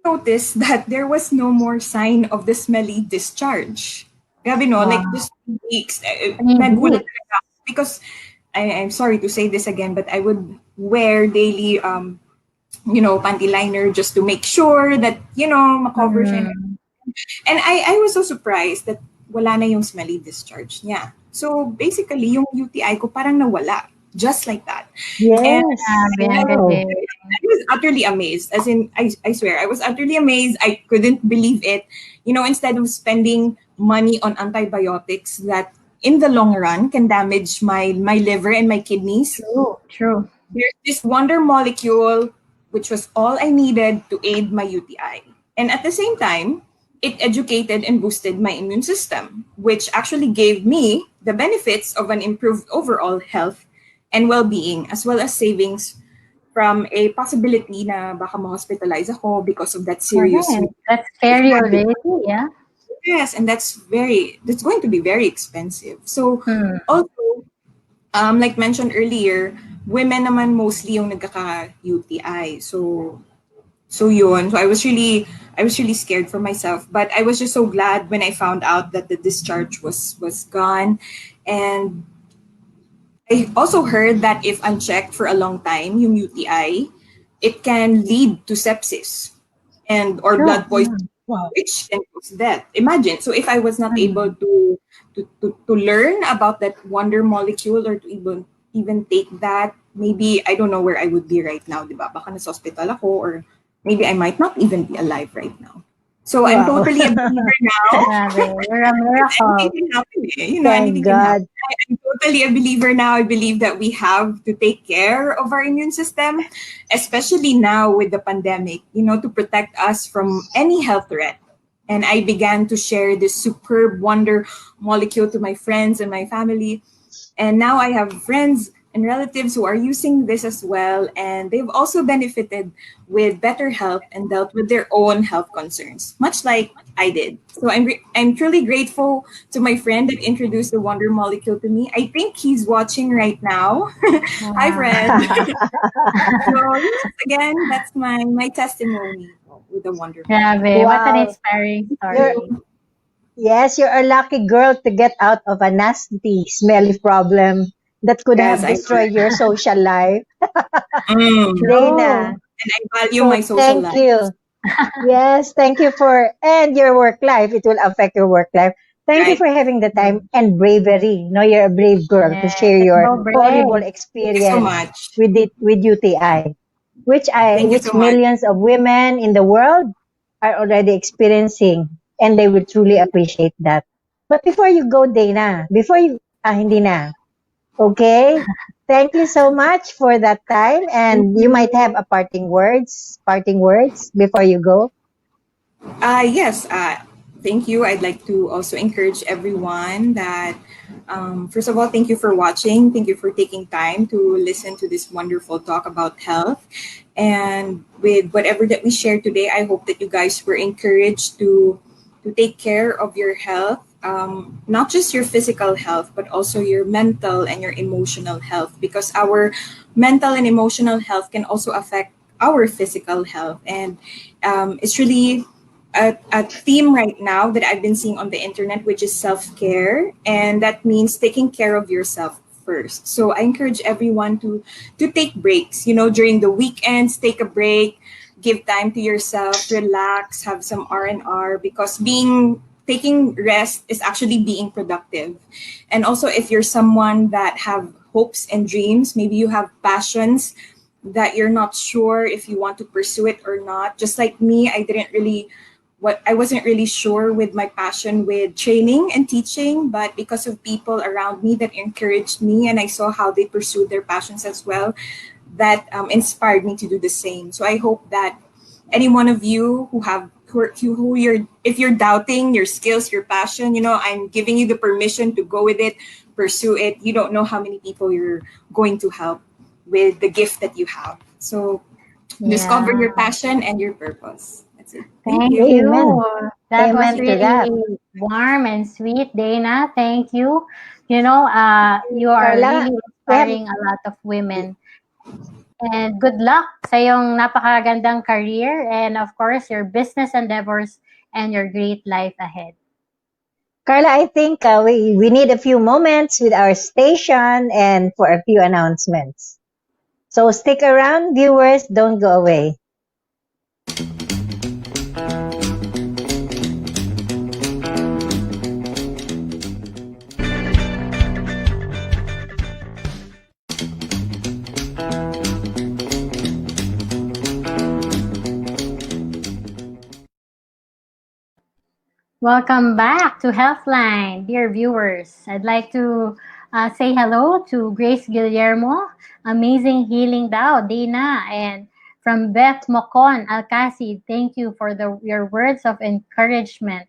noticed that there was no more sign of the smelly discharge. Grabe no, like just 2 weeks. Nagulat talaga ako because I'm sorry to say this again, but I would wear daily, panty liner just to make sure that, makover siya. And I was so surprised that wala na yung smelly discharge niya. So basically, yung UTI ko parang nawala. just like that. And Yes. Grabe, ang Wow. galing. I was utterly amazed. As in, I swear, I was utterly amazed. I couldn't believe it. You know, instead of spending money on antibiotics that in the long run can damage my liver and my kidneys, True, true. there's this wonder molecule, which was all I needed to aid my UTI. And at the same time, it educated and boosted my immune system, which actually gave me the benefits of an improved overall health and well-being, as well as savings from a possibility na baka ma-hospitalize ako because of that serious Correct. That's scary habit. already, yeah. Yes, and that's going to be very expensive. So Hmm. also, like mentioned earlier, women naman mostly yung nagkaka-UTI. So yun. So I was really scared for myself, but I was just so glad when I found out that the discharge was gone. And I also heard that if unchecked for a long time, yung UTI, it can lead to sepsis and or True. blood poisoning, Wow. which can cause death. Imagine. So if I was not able Hmm. to learn about that wonder molecule or to even take that, maybe I don't know where I would be right now, di ba? Baka nasa hospital ako or maybe I might not even be alive right now. So I'm Wow. totally a believer now. Grabe. You're a Anything miracle. can happen, eh. You know, Thank anything can God. happen. I'm totally a believer now. I believe that we have to take care of our immune system, especially now with the pandemic, you know, to protect us from any health threat. And I began to share this superb wonder molecule to my friends and my family. And now I have friends and relatives who are using this as well, and they've also benefited with better health and dealt with their own health concerns, much like I did. So I'm truly grateful to my friend that introduced the Wonder Molecule to me. I think he's watching right now. Hi, Wow. friend. So yes, again, that's my testimony with the Wonder Molecule. Grabe. What an Wow. inspiring You're story. Yes, you're a lucky girl to get out of a nasty, smelly problem that could Yes, have I know. destroyed your social life. Mm. Dana, True. And I value so my social thank life. you. Yes, thank you and your work life. It will affect your work life. Thank you Right. for having the time and bravery. No, you're a brave girl to Yes. share It's your so horrible brave. Thank you so experience much. with UTI, Thank you which so much. millions of women in the world are already experiencing, and they will truly appreciate that. But before you go, Dana, hindi na. Okay? Thank you so much for that time, Thank and you might have you. a parting words before you go. Yes, thank you. I'd like to also encourage everyone that, first of all, thank you for watching. Thank you for taking time to listen to this wonderful talk about health. And with whatever that we shared today, I hope that you guys were encouraged to take care of your health, not just your physical health, but also your mental and your emotional health, because our mental and emotional health can also affect our physical health. And it's really a theme right now that I've been seeing on the internet, which is self care, and that means taking care of yourself first. So I encourage everyone to take breaks. You know, during the weekends, take a break, give time to yourself, relax, have some R&R, because being taking rest is actually being productive. And also, if you're someone that have hopes and dreams, maybe you have passions that you're not sure if you want to pursue it or not. Just like me, I wasn't really sure with my passion with training and teaching, but because of people around me that encouraged me and I saw how they pursued their passions as well, that inspired me to do the same. So I hope that any one of you who you're if you're doubting your skills, your passion, you know, I'm giving you the permission to go with it, pursue it. You don't know how many people you're going to help with the gift that you have. So discover Yeah. your passion and your purpose. That's it. Thank Thank you. Amen. you. That was Amen to that. really warm and sweet, Dana. Thank you. You know, you are Carla, really we have inspiring a lot of women. And good luck sa iyong napakagandang career and of course your business endeavors and your great life ahead. Carla, I think we need a few moments with our station and for a few announcements. So stick around, viewers. Don't go away. Welcome back to Healthline, dear viewers. I'd like to say hello to Grace Guillermo, Amazing Healing Dao, Dana, and from Beth Mocon Alcacid. Thank you for your words of encouragement.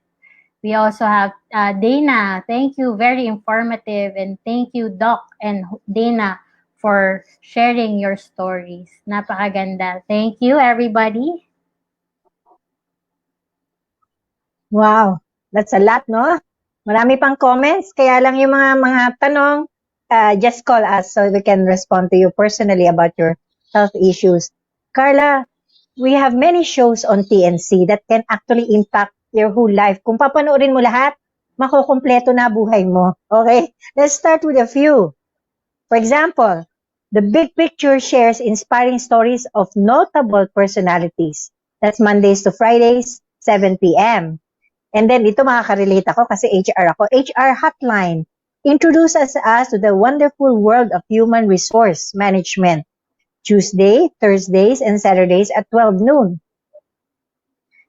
We also have Dana. Thank you, very informative, and thank you, Doc and Dana, for sharing your stories. Napakaganda. Thank you, everybody. Wow, that's a lot, no? Marami pang comments, kaya lang yung mga tanong, just call us so we can respond to you personally about your health issues. Carla, we have many shows on TNC that can actually impact your whole life. Kung papanoorin mo lahat, makukumpleto na buhay mo. Okay? Let's start with a few. For example, The Big Picture shares inspiring stories of notable personalities. That's Mondays to Fridays, 7 p.m. And then ito makaka-relate ako kasi HR ako. HR Hotline introduces us to the wonderful world of human resource management. Tuesday, Thursdays, and Saturdays at 12 noon.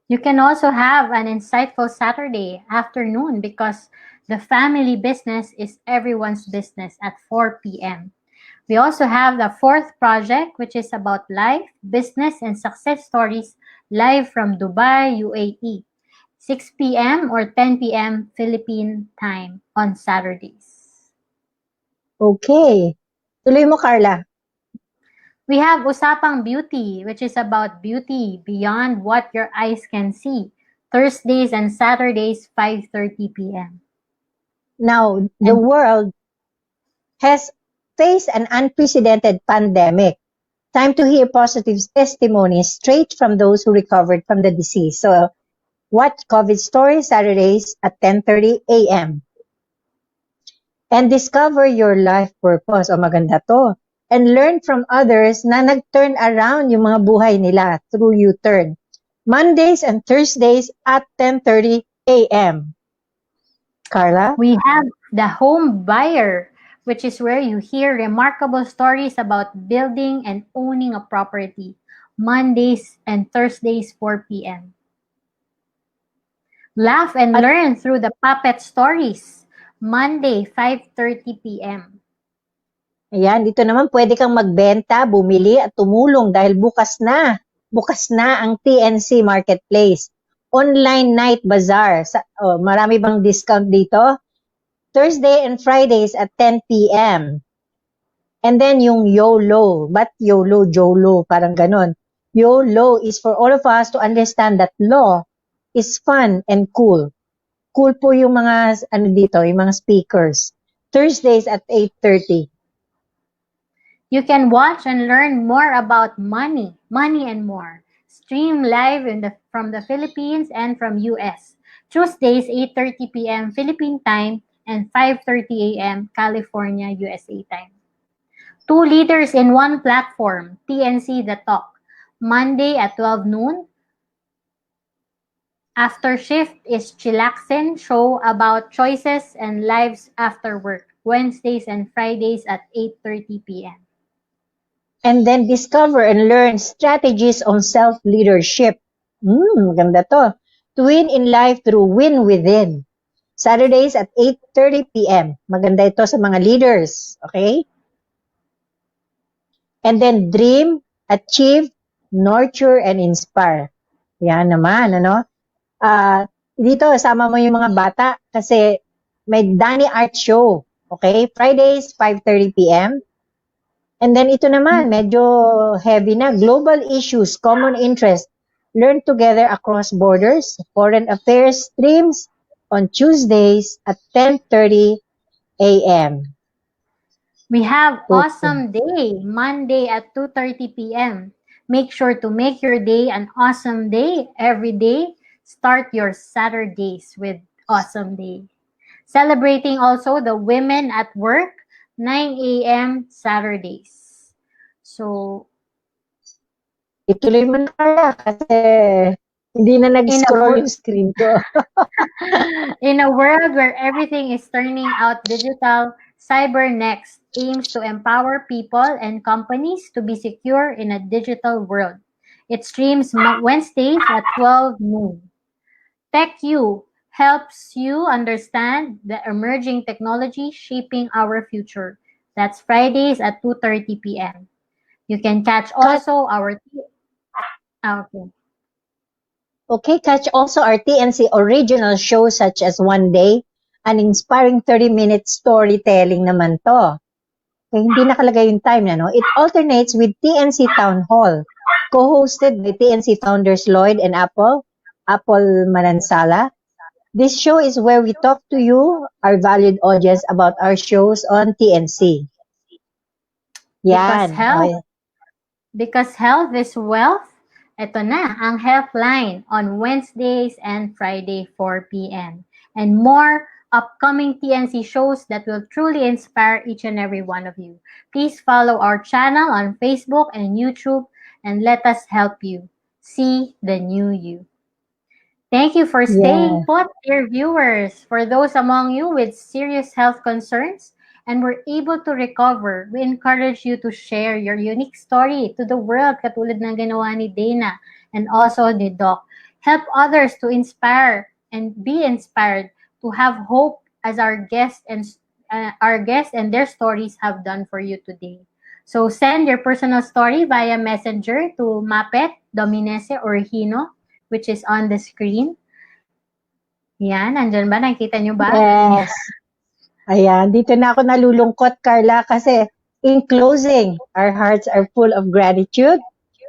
You can also have an insightful Saturday afternoon because the family business is everyone's business at 4 p.m. We also have the fourth project, which is about life, business, and success stories live from Dubai, UAE. 6 p.m. or 10 p.m. Philippine time on Saturdays. Okay. Tuloy mo, Carla. We have Usapang Beauty, which is about beauty beyond what your eyes can see. Thursdays and Saturdays, 5:30 p.m. Now, the world has faced an unprecedented pandemic. Time to hear positive testimonies straight from those who recovered from the disease. So, watch COVID Stories Saturdays at 10:30 a.m. And discover your life purpose. O maganda to. And learn from others na nag-turn around yung mga buhay nila through U-turn. Mondays and Thursdays at 10:30 a.m. Carla? We have The Home Buyer, which is where you hear remarkable stories about building and owning a property. Mondays and Thursdays, 4 p.m. Laugh and learn through the puppet stories. Monday, 5:30 p.m. Ayan, dito naman pwede kang magbenta, bumili at tumulong dahil bukas na. Bukas na ang TNC Marketplace. Online Night Bazaar. Marami bang discount dito? Thursday and Fridays at 10 p.m. And then yung YOLO. But YOLO, JOLO, parang ganon. YOLO is for all of us to understand that law is fun and cool. Cool po yung mga, yung mga speakers. Thursdays at 8:30. You can watch and learn more about money and more. Stream live from the Philippines and from US. Tuesdays, 8:30 p.m. Philippine time and 5:30 a.m. California, USA time. Two leaders in one platform, TNC The Talk. Monday at 12 noon. After Shift is Chillaxin show about choices and lives after work. Wednesdays and Fridays at 8:30 p.m. And then discover and learn strategies on self-leadership. Maganda to. To win in life through Win Within. Saturdays at 8:30 p.m. Maganda ito sa mga leaders. Okay? And then dream, achieve, nurture, and inspire. Yan naman, ano? Dito, sama mo yung mga bata kasi may Danny Art Show. Okay? Fridays, 5:30 p.m. And then ito naman, medyo heavy na. Global issues, common interest. Learn together across borders. Foreign affairs streams on Tuesdays at 10:30 a.m. We have Awesome Day, Monday at 2:30 p.m. Make sure to make your day an awesome day every day. Start your Saturdays with Awesome Day. Celebrating also the women at work, 9 a.m. Saturdays. So, ituloy mo na kaya kasi hindi na nag-scroll yung screen ko. In a world where everything is turning out digital, CyberNext aims to empower people and companies to be secure in a digital world. It streams Wednesdays at 12 noon. TechU helps you understand the emerging technology shaping our future. That's Fridays at 2:30 p.m. You can catch also our okay. Okay, catch also our TNC original shows such as One Day, an inspiring 30-minute storytelling naman to. Okay, hindi nakalagay yung time na, no? It alternates with TNC Town Hall, co-hosted by TNC founders Lloyd and Apple Manansala. This show is where we talk to you, our valued audience, about our shows on TNC. Because Yan. health, because health is wealth. Ito na, ang Healthline on Wednesdays and Friday 4 p.m. And more upcoming TNC shows that will truly inspire each and every one of you. Please follow our channel on Facebook and YouTube and let us help you see the new you. Thank you for staying put, dear viewers. For those among you with serious health concerns and were able to recover, we encourage you to share your unique story to the world katulad ng ginawa ni Dana and also ni Doc. Help others to inspire and be inspired to have hope as our guests and their stories have done for you today. So send your personal story via messenger to Mapet, Dominese, or Hino, which is on the screen. Yan, nandyan ba? Nakikita nyo ba? Yes. Ayan, dito na ako nalulungkot, Carla, kasi in closing, our hearts are full of gratitude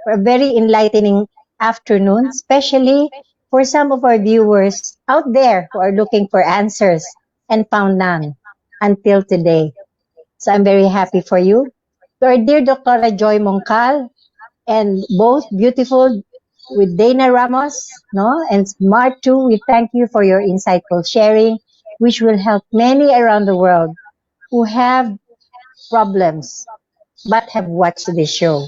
for a very enlightening afternoon, especially for some of our viewers out there who are looking for answers and found none until today. So I'm very happy for you. To our dear Dr. Joy Moncal, and both beautiful with Dana Ramos, no, and Smart too, we thank you for your insightful sharing, which will help many around the world who have problems but have watched this show.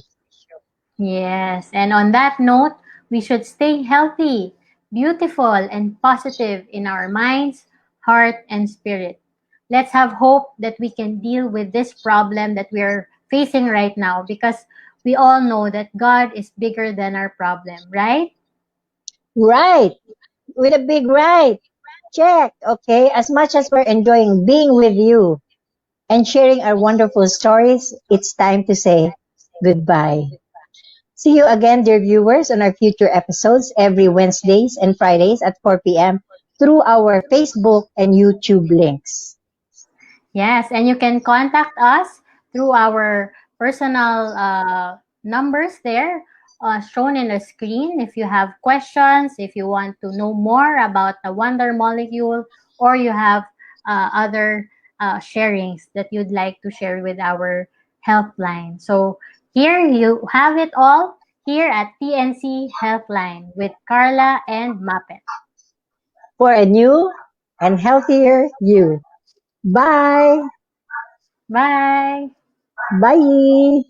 Yes, and on that note, we should stay healthy, beautiful, and positive in our minds, heart, and spirit. Let's have hope that we can deal with this problem that we are facing right now because we all know that God is bigger than our problem, right? Right, with a big right. Check, okay? As much as we're enjoying being with you and sharing our wonderful stories, it's time to say goodbye. See you again, dear viewers, on our future episodes every Wednesdays and Fridays at 4 p.m. through our Facebook and YouTube links. Yes, and you can contact us through our personal numbers there shown in the screen if you have questions, if you want to know more about the wonder molecule, or you have other sharings that you'd like to share with our Healthline. So here you have it all here at TNC Healthline with Carla and Muppet. For a new and healthier you. Bye. Bye. Bye.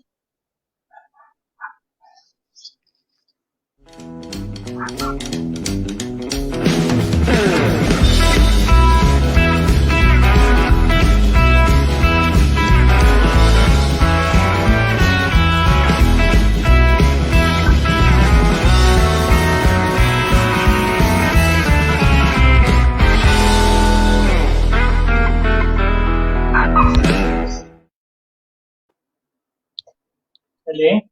Dali.